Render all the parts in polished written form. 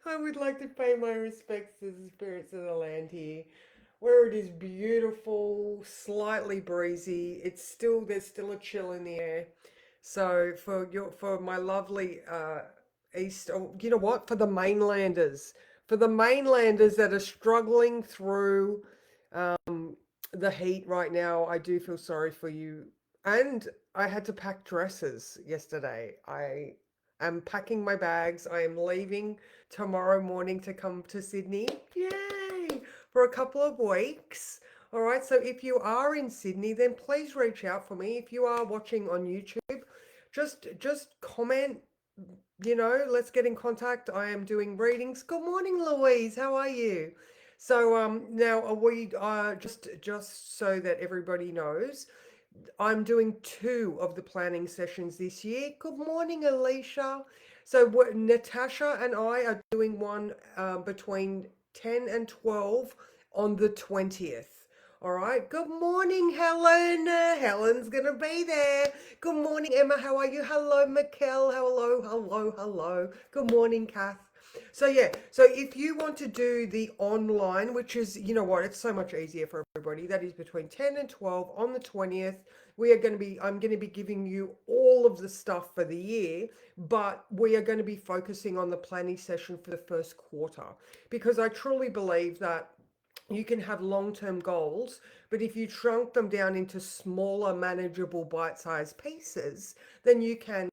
I would like to pay my respects to the spirits of the land here, where it is beautiful, slightly breezy. There's still a chill in the air. So for my lovely east, oh, you know what? For the mainlanders that are struggling through the heat right now, I do feel sorry for you. And I had to pack dresses yesterday. I am packing my bags. I am leaving tomorrow morning to come to Sydney. Yay! For a couple of weeks. All right. So if you are in Sydney, then please reach out for me. If you are watching on YouTube, just comment, let's get in contact. I am doing readings. Good morning, Louise. How are you? So now we just so that everybody knows, I'm doing two of the planning sessions this year. Good morning, Alicia. So what Natasha and I are doing one between 10 and 12 on the 20th. All right. Good morning, Helen. Helen's gonna be there. Good morning, Emma. How are you? Hello, Mikkel. Hello, hello, hello. Good morning, Kath. So yeah, so if you want to do the online, which is, you know what, it's so much easier for everybody. That is between 10 and 12 on the 20th. I'm going to be giving you all of the stuff for the year, but we are going to be focusing on the planning session for the first quarter because I truly believe that you can have long-term goals, but if you shrunk them down into smaller, manageable, bite-sized pieces, then you can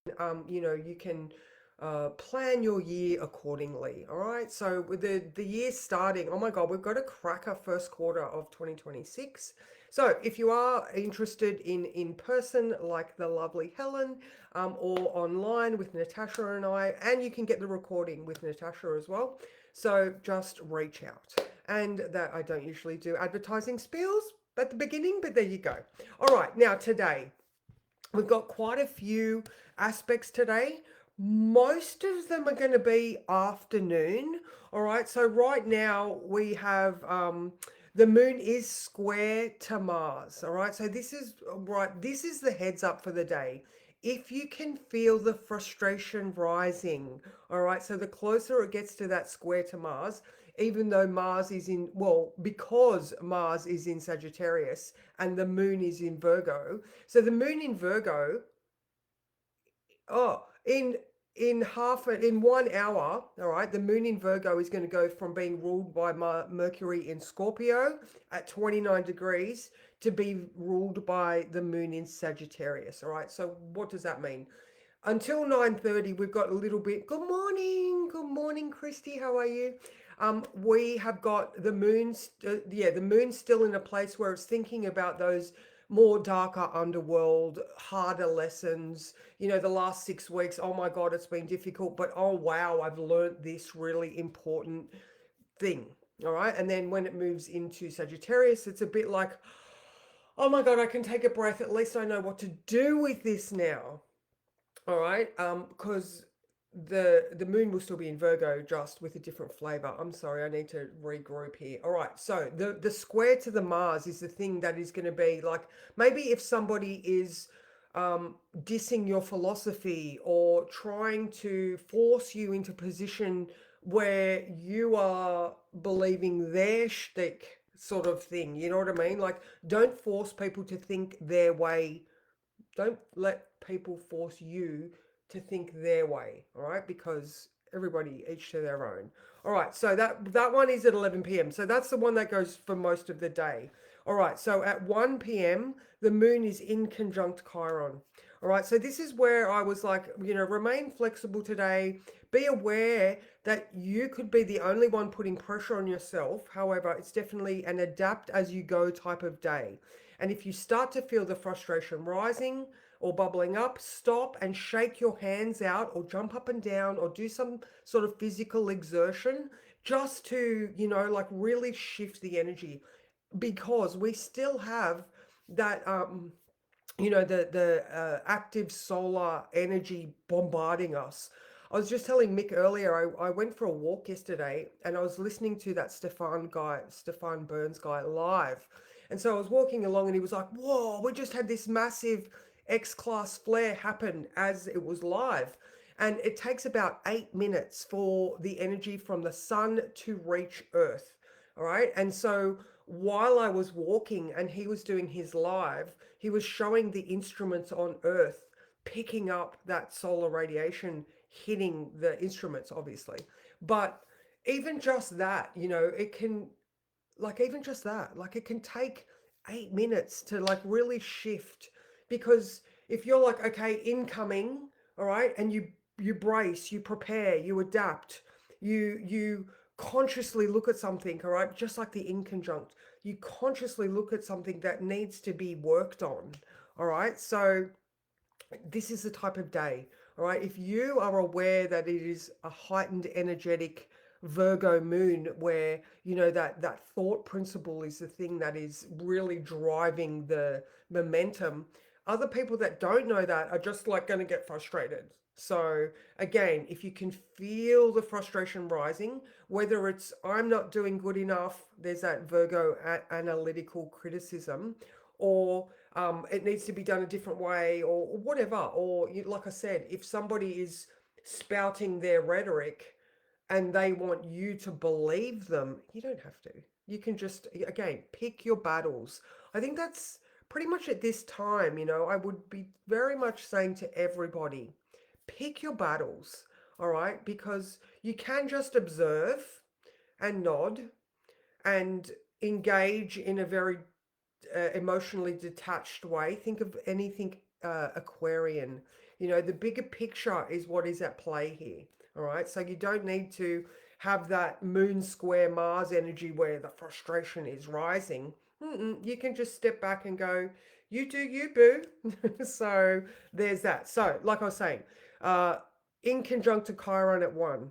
plan your year accordingly. All right. So with the year starting, oh my God, we've got a cracker first quarter of 2026. So if you are interested in person, like the lovely Helen, or online with Natasha and I, and you can get the recording with Natasha as well. So just reach out. And that I don't usually do advertising spiels at the beginning, but there you go. All right, now today we've got quite a few aspects today. Most of them are going to be afternoon. All right, so right now we have the moon is square to Mars. All right, so this is the heads up for the day. If you can feel the frustration rising, all right, so the closer it gets to that square to Mars, even though because Mars is in Sagittarius and the moon is in Virgo, so the moon in Virgo, oh, in 1 hour, all right, the moon in Virgo is going to go from being ruled by Mercury in Scorpio at 29 degrees to be ruled by the moon in Sagittarius. All right, so what does that mean? Until 9:30, we've got a little bit. Good morning, Christy. How are you? We have got the moon's still in a place where it's thinking about those more darker underworld, harder lessons. The last 6 weeks, oh my God, it's been difficult, but oh wow, I've learned this really important thing. All right. And then when it moves into Sagittarius, it's a bit like, oh my God, I can take a breath. At least I know what to do with this now. All right, because the moon will still be in Virgo, just with a different flavor. I'm sorry, I need to regroup here. All right, so the square to the Mars is the thing that is going to be like, maybe if somebody is dissing your philosophy or trying to force you into position where you are believing their shtick sort of thing. You know what I mean? Like, don't force people to think their way. Don't let people force you to think their way, all right? Because everybody each to their own. All right, so that one is at 11 p.m. So that's the one that goes for most of the day. All right, so at 1 p.m. the moon is in conjunct Chiron. All right, so this is where I was like, remain flexible today. Be aware that you could be the only one putting pressure on yourself. However, it's definitely an adapt as you go type of day. And if you start to feel the frustration rising or bubbling up, stop and shake your hands out or jump up and down or do some sort of physical exertion just to, like really shift the energy, because we still have that the active solar energy bombarding us. I was just telling Mick earlier, I went for a walk yesterday and I was listening to that Stefan Burns guy live. And so I was walking along and he was like, whoa, we just had this massive X-class flare happen as it was live. And it takes about 8 minutes for the energy from the sun to reach Earth. All right. And so while I was walking and he was doing his live, he was showing the instruments on Earth picking up that solar radiation hitting the instruments, obviously. But even just that, it can, like, even just that, like, it can take 8 minutes to like really shift. Because if you're like, okay, incoming, all right, and you brace, you prepare, you adapt, you consciously look at something, all right, just like the inconjunct, you consciously look at something that needs to be worked on. All right, so this is the type of day, all right? If you are aware that it is a heightened energetic Virgo moon where, that thought principle is the thing that is really driving the momentum, other people that don't know that are just like going to get frustrated. So again, if you can feel the frustration rising, whether it's I'm not doing good enough, there's that Virgo analytical criticism, or it needs to be done a different way, or whatever. Or like I said, if somebody is spouting their rhetoric and they want you to believe them, you don't have to. You can just, again, pick your battles. I think that's pretty much at this time, I would be very much saying to everybody, pick your battles, all right? Because you can just observe and nod and engage in a very emotionally detached way. Think of anything Aquarian. The bigger picture is what is at play here. All right. So you don't need to have that moon square Mars energy where the frustration is rising. You can just step back and go, you do you, boo. So there's that. So, like I was saying, uh, in conjunct to Chiron at 1,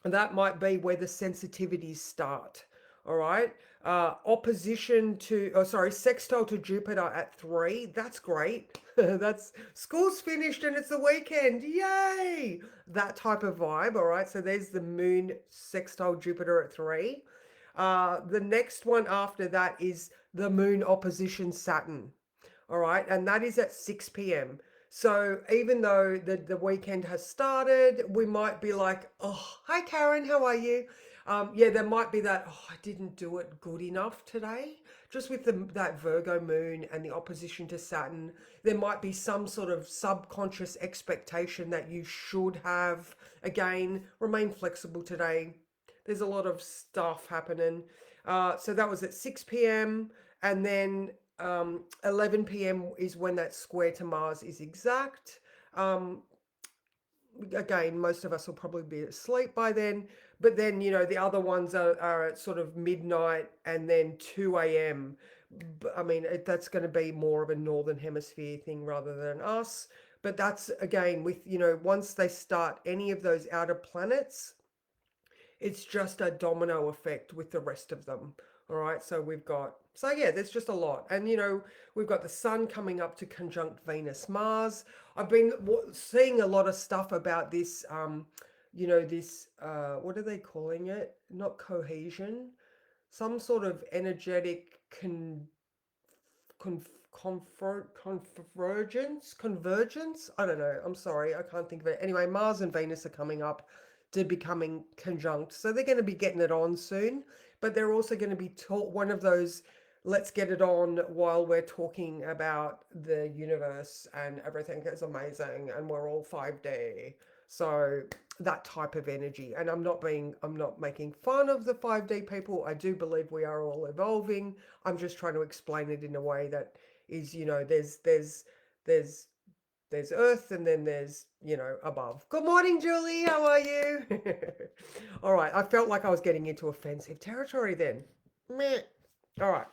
that might be where the sensitivities start. All right. Opposition to, oh, sorry, sextile to Jupiter at 3. That's great. That's school's finished and it's the weekend. Yay. That type of vibe. All right. So there's the moon sextile Jupiter at 3. The next one after that is the moon opposition Saturn. All right, and that is at 6 p.m. So even though the weekend has started, we might be like, oh, hi Karen, how are you? Yeah, there might be that, oh, I didn't do it good enough today. Just with that Virgo moon and the opposition to Saturn, there might be some sort of subconscious expectation that you should have. Again, remain flexible today. There's a lot of stuff happening. So that was at 6 p.m. And then 11 p.m. is when that square to Mars is exact. Um, Again, most of us will probably be asleep by then. But then, the other ones are at sort of midnight and then 2 a.m. I mean, that's going to be more of a northern hemisphere thing rather than us. But that's again with, once they start any of those outer planets, it's just a domino effect with the rest of them. All right. So yeah, there's just a lot. And, we've got the sun coming up to conjunct Venus, Mars. I've been seeing a lot of stuff about this, what are they calling it? Not cohesion, some sort of energetic con- convergence. I don't know. I'm sorry, I can't think of it. Anyway, Mars and Venus are coming up to becoming conjunct, so they're going to be getting it on soon. But they're also going to be taught one of those. Let's get it on while we're talking about the universe and everything is amazing and we're all 5D. So that type of energy. And I'm not making fun of the 5D people. I do believe we are all evolving. I'm just trying to explain it in a way that is, there's there's Earth and then there's, above. Good morning, Julie. How are you? All right. I felt like I was getting into offensive territory then. Meh. All right.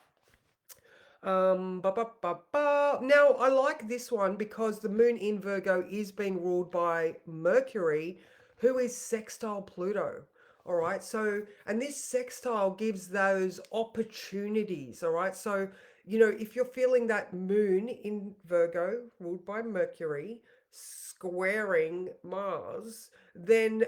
Ba, ba, ba, ba. Now, I like this one because the moon in Virgo is being ruled by Mercury, who is sextile Pluto. All right. So, and this sextile gives those opportunities. All right. So, if you're feeling that moon in Virgo, ruled by Mercury, squaring Mars, then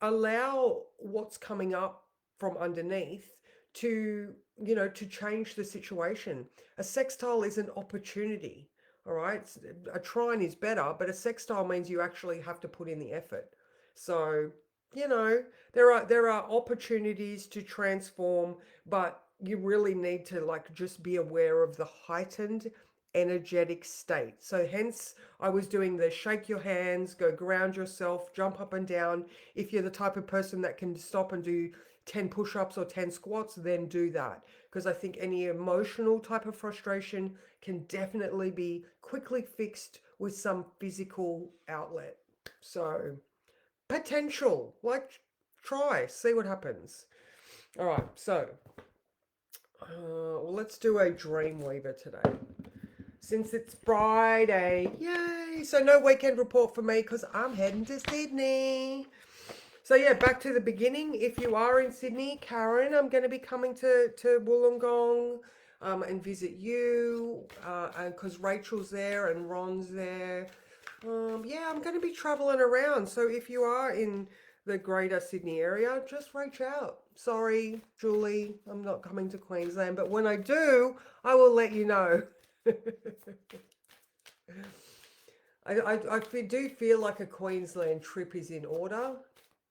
allow what's coming up from underneath to, to change the situation. A sextile is an opportunity. All right, a trine is better, but a sextile means you actually have to put in the effort. So, you know, there are opportunities to transform, but you really need to like just be aware of the heightened energetic state. So hence I was doing the shake your hands, go ground yourself, jump up and down. If you're the type of person that can stop and do 10 push-ups or 10 squats, then do that. Because I think any emotional type of frustration can definitely be quickly fixed with some physical outlet. So, potential, like try, see what happens. All right, so well, let's do a dream weaver today. Since it's Friday, yay! So, no weekend report for me because I'm heading to Sydney. So yeah, back to the beginning. If you are in Sydney, Karen, I'm going to be coming to Wollongong and visit you because Rachel's there and Ron's there. Yeah, I'm going to be traveling around. So if you are in the greater Sydney area, just reach out. Sorry, Julie, I'm not coming to Queensland, but when I do, I will let you know. I do feel like a Queensland trip is in order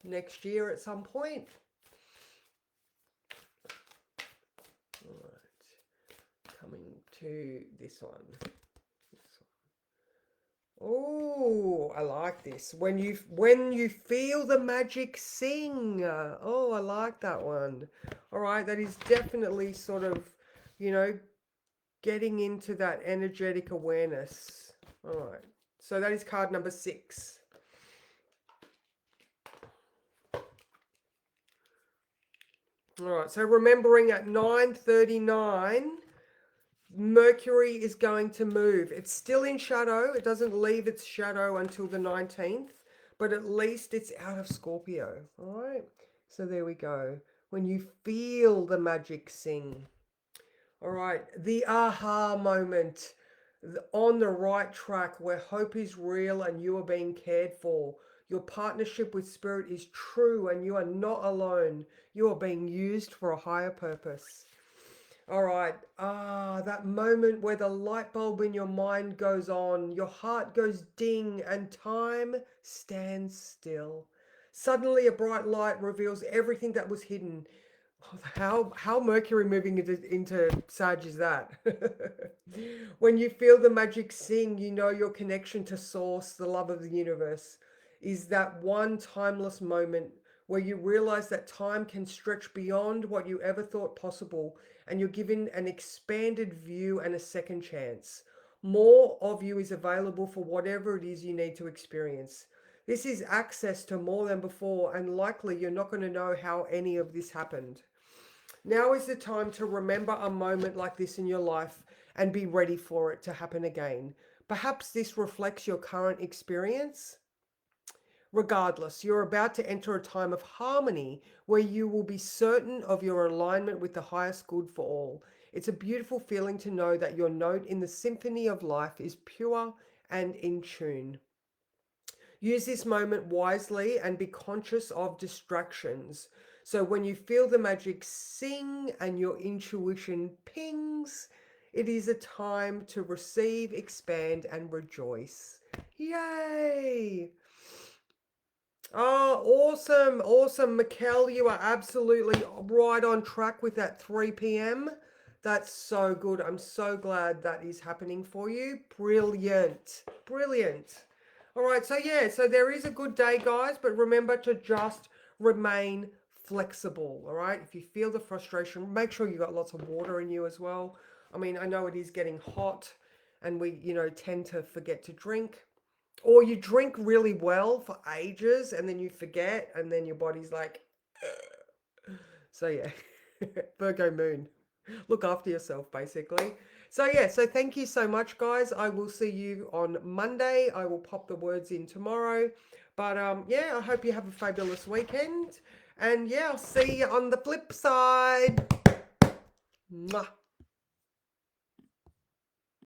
next year at some point. All right, coming to this one. Oh, I like this. When you feel the magic sing. Oh, I like that one. All right, that is definitely sort of, you know, getting into that energetic awareness. All right. So that is card number 6. All right, so remembering at 9:39, Mercury is going to move. It's still in shadow. It doesn't leave its shadow until the 19th, but at least it's out of Scorpio. All right, so there we go. When you feel the magic sing. All right, the aha moment. On the right track where hope is real and you are being cared for. Your partnership with spirit is true and you are not alone. You are being used for a higher purpose. All right. That moment where the light bulb in your mind goes on, your heart goes ding, and time stands still. Suddenly, a bright light reveals everything that was hidden. How Mercury moving into Sag is that? When you feel the magic sing, you know your connection to Source, the love of the universe, is that one timeless moment where you realize that time can stretch beyond what you ever thought possible, and you're given an expanded view and a second chance. More of you is available for whatever it is you need to experience. This is access to more than before, and likely you're not going to know how any of this happened. Now is the time to remember a moment like this in your life and be ready for it to happen again. Perhaps this reflects your current experience. Regardless, you're about to enter a time of harmony where you will be certain of your alignment with the highest good for all. It's a beautiful feeling to know that your note in the symphony of life is pure and in tune. Use this moment wisely and be conscious of distractions. So when you feel the magic sing and your intuition pings, it is a time to receive, expand, and rejoice. Yay! Oh, awesome, awesome. Mikkel, you are absolutely right on track with that 3 p.m. That's so good. I'm so glad that is happening for you. Brilliant, brilliant. All right, so yeah, so there is a good day, guys, but remember to just remain flexible, all right? If you feel the frustration, make sure you got lots of water in you as well. I mean, I know it is getting hot and we, tend to forget to drink. Or you drink really well for ages and then you forget and then your body's like, ugh. So yeah, Virgo moon. Look after yourself, basically. So yeah, so thank you so much, guys. I will see you on Monday. I will pop the words in tomorrow. But yeah, I hope you have a fabulous weekend. And yeah, I'll see you on the flip side. Mwah.